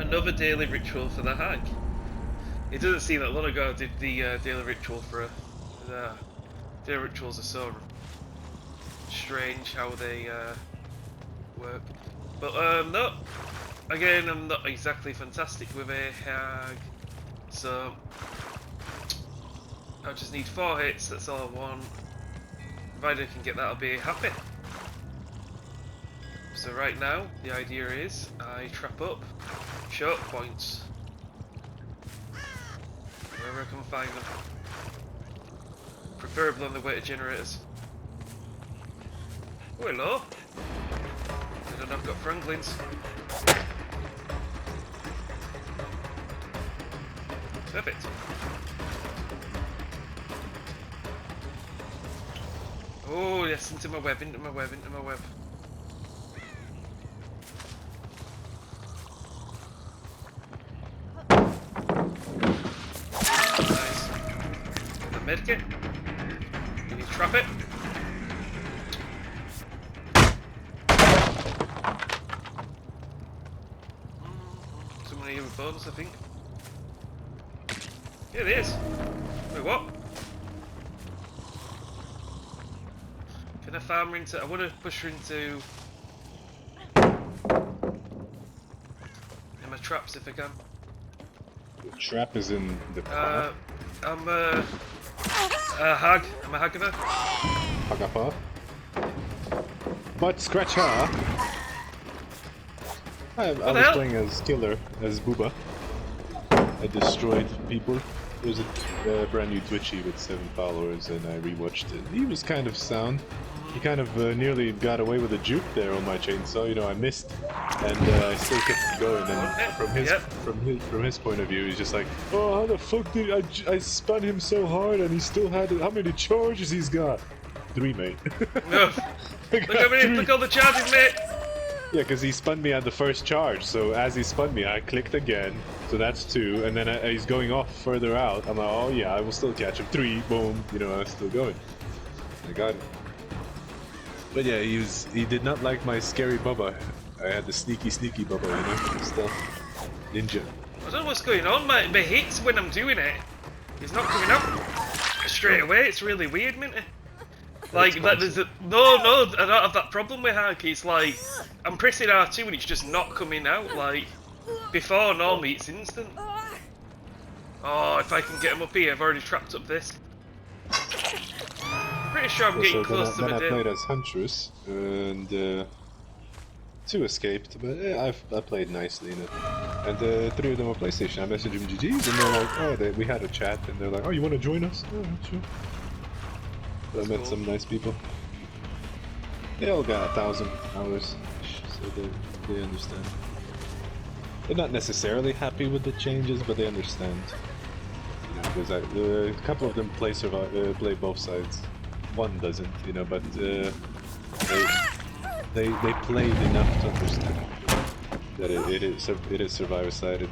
another daily ritual for the hag. It doesn't seem that long ago I did the daily ritual for her. Daily rituals are so strange how they work. But no, again, I'm not exactly fantastic with a hag, so I just need 4 hits, that's all I want. Provided I can get that, I'll be happy. So right now, the idea is I trap up choke points wherever I can find them, preferably on the way to generators. Oh, hello. I don't know, I've got Franklins. Perfect. Oh yes, into my web, into my web, into my web. Nice. The medkit. Can you trap it? Someone here with bones, I think. Yeah, it is. Wait, what? Can I farm her into... I want to push her into... in my traps if I can. The trap is in the path. I'm a hag. I'm a hagaper. Hagapa. But scratch her. I was playing as killer, as Booba. I destroyed people. There's a brand new Twitchy with 7 followers, and I rewatched it. He was kind of sound. He kind of nearly got away with a juke there on my chainsaw. You know, I missed, and I still kept going. And from his point of view, he's just like, oh, how the fuck did I spun him so hard, and he still had it. How many charges he's got? 3, mate. No. Look all the charges, mate. Yeah, because he spun me at the first charge, so as he spun me, I clicked again, so that's 2, and then he's going off further out. I'm like, oh yeah, I will still catch him. 3, boom, you know, I'm still going. I got it. But yeah, he did not like my scary Bubba. I had the sneaky Bubba, you know, stuff. Ninja. I don't know what's going on, my hits when I'm doing it. It's not coming up straight away, it's really weird, Minty. Like, there's a, no, I don't have that problem with Hag. It's like, I'm pressing R2 and it's just not coming out. Like, before normally it's instant. Oh, if I can get him up here, I've already trapped up this. Pretty sure I'm getting close to the Then I played as Huntress, and 2 escaped, but I played nicely in it. And 3 of them were PlayStation. I messaged them GG's, and they're like, oh, we had a chat, and they're like, oh, you want to join us? Oh, sure. I met some nice people. They all got 1,000 hours, so they understand. They're not necessarily happy with the changes, but they understand. You know, because a couple of them play both sides. One doesn't, you know, but they played enough to understand that it is survivor-sided.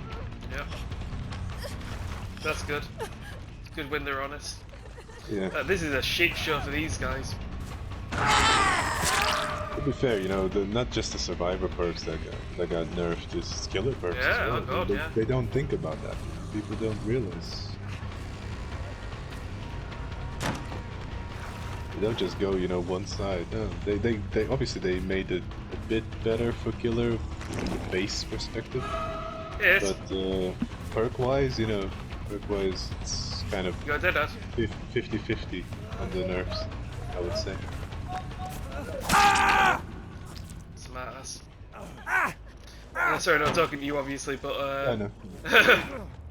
Yeah, that's good. It's good when they're honest. Yeah. This is a shit show for these guys. To be fair, you know, not just the survivor perks that got nerfed, it's killer perks as well. Oh god, yeah. They don't think about that. People don't realize. They don't just go, you know, one side. No, they obviously they made it a bit better for killer from the base perspective. Yes. But perk-wise, you know, perk-wise, it's kind of 50-50 on the nerfs, I would say. Smart ass. Sorry, not talking to you obviously, but I know.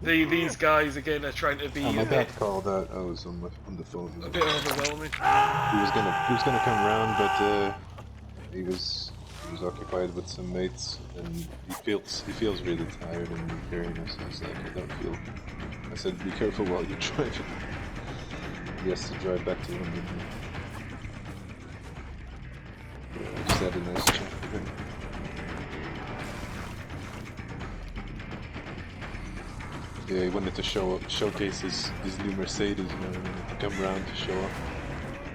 these guys again are trying to be my dad called out. I was on the phone. a bit overwhelming. He was gonna come around, but he was occupied with some mates, and he feels really tired and hearing us. I was like, I don't feel. I said, be careful while you're driving. He has to drive back to London. I just had a nice chat with him. Yeah, he wanted to showcase his new Mercedes, you know, and come around to show off.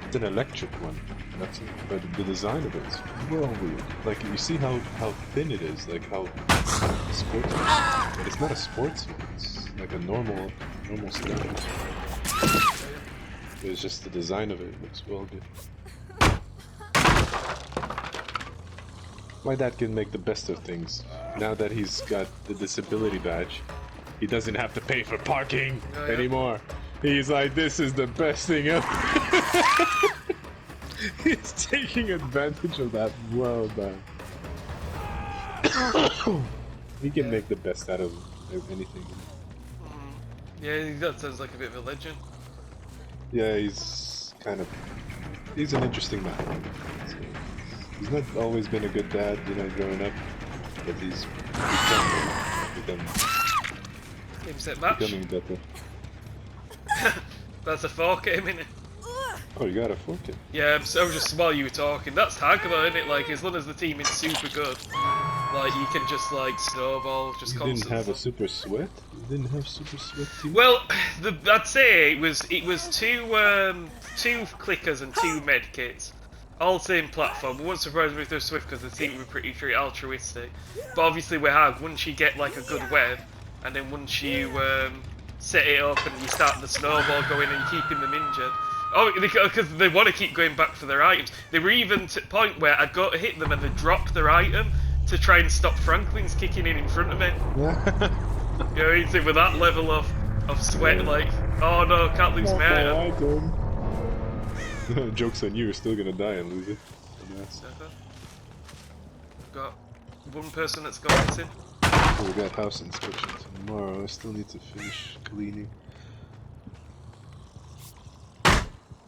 It's an electric one. That's it. But the design of it is well weird. Like you see how thin it is, like how sports. But it's not a sports suit. It's like a normal skin. It's just the design of it looks well good. My dad can make the best of things. Now that he's got the disability badge, he doesn't have to pay for parking anymore. He's like, this is the best thing ever. He's taking advantage of that well done. He can make the best out of anything. Yeah, that sounds like a bit of a legend. Yeah, he's an interesting man. He's not always been a good dad, you know, growing up, but he's becoming better. That's a 4K minute. Oh, you got a 4K? Yeah, so just while you were talking, that's hag though, isn't it? Like, as long as the team is super good, like, you can just, like, snowball, just constantly. You didn't have a super sweat? You didn't have super sweat team? Well, I'd say it was two clickers and 2 med kits. All same platform. It wouldn't surprise me if they're Swift because the team were pretty altruistic. But obviously with hag, once you get, like, a good web, and then once you set it up and you start the snowball going and keeping them injured. Oh, because they want to keep going back for their items. They were even to the point where I got to hit them and they dropped their item to try and stop Franklin's kicking in front of me. You know, it's with that level of sweat, like, oh no, can't lose my item. Joke's on you, you're still gonna die and lose it. Got one person that's gone missing. We got house inspection tomorrow. I still need to finish cleaning.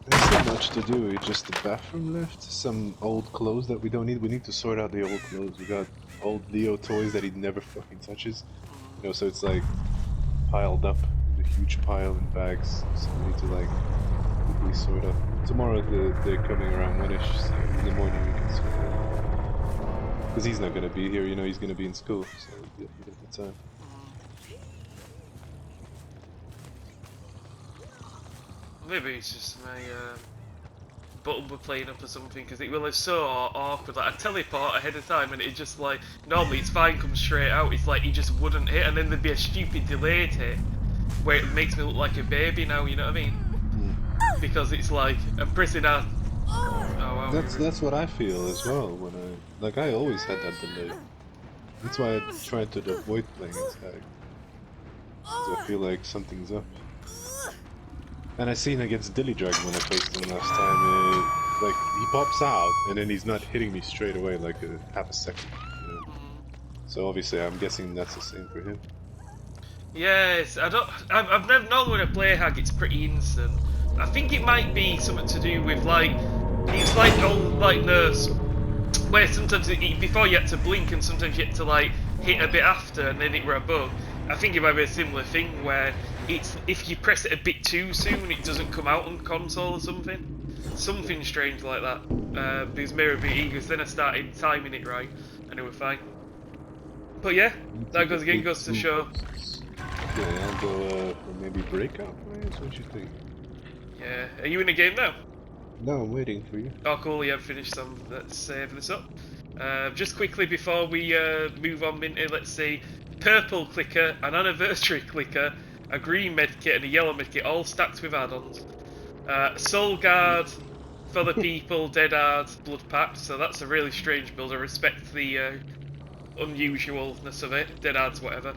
There's so much to do. Just the bathroom left. Some old clothes that we don't need. We need to sort out the old clothes. We got old Leo toys that he never fucking touches. You know, so it's like piled up in a huge pile in bags. So we need to like quickly sort out. Tomorrow they're coming around 1ish, so in the morning we can sort it out. Because he's not gonna be here, you know, he's gonna be in school, so we get the time. Maybe it's just my button were playing up or something, because it was so awkward. Like, I teleport ahead of time and it just like, normally it's fine, comes straight out, it's like he just wouldn't hit, and then there'd be a stupid delayed hit where it makes me look like a baby now, you know what I mean? Because it's like, I'm pressing out. Oh, wow. That's what I feel as well, when I always had that delay. That's why I tried to avoid playing as hag. Because I feel like something's up. And I seen against Dilly Dragon when I faced him last time, like, he pops out, and then he's not hitting me straight away, like half a second. You know? So obviously I'm guessing that's the same for him. Yes, I've never known when I play hag it's pretty instant. I think it might be something to do with like, it's like old like nurse, where sometimes before you had to blink and sometimes you had to like hit a bit after and then it were a bug. I think it might be a similar thing where it's if you press it a bit too soon it doesn't come out on console or something. Something strange like that. Because maybe a bit eager, then I started timing it right and it was fine. But yeah, that goes to show. Okay, I'll go for maybe breakout players, what you think? Yeah, are you in the game now? No, I'm waiting for you. Oh cool, yeah, I've finished some. Let's save this up. Just quickly before we move on, Minty, let's see. Purple clicker, an anniversary clicker, a green medkit and a yellow medkit, all stacked with add-ons. Soul Guard for the people, Dead Hard, Blood Pact, so that's a really strange build. I respect the unusualness of it. Dead Hard's whatever.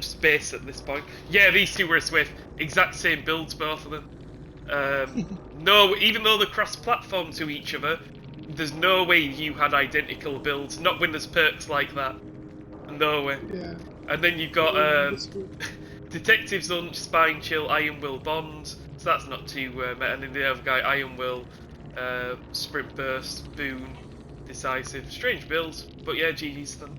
Space at this point. Yeah, these two were a Swift. Exact same builds, both of them. No, even though they're cross-platform to each other, there's no way you had identical builds. Not when there's perks like that. No way. Yeah. And then you've got Detective Zunch, Spine Chill, Iron Will, Bonds. So that's not too meta. And then the other guy, Iron Will, Sprint Burst, Boon, Decisive. Strange builds, but yeah, GG's them.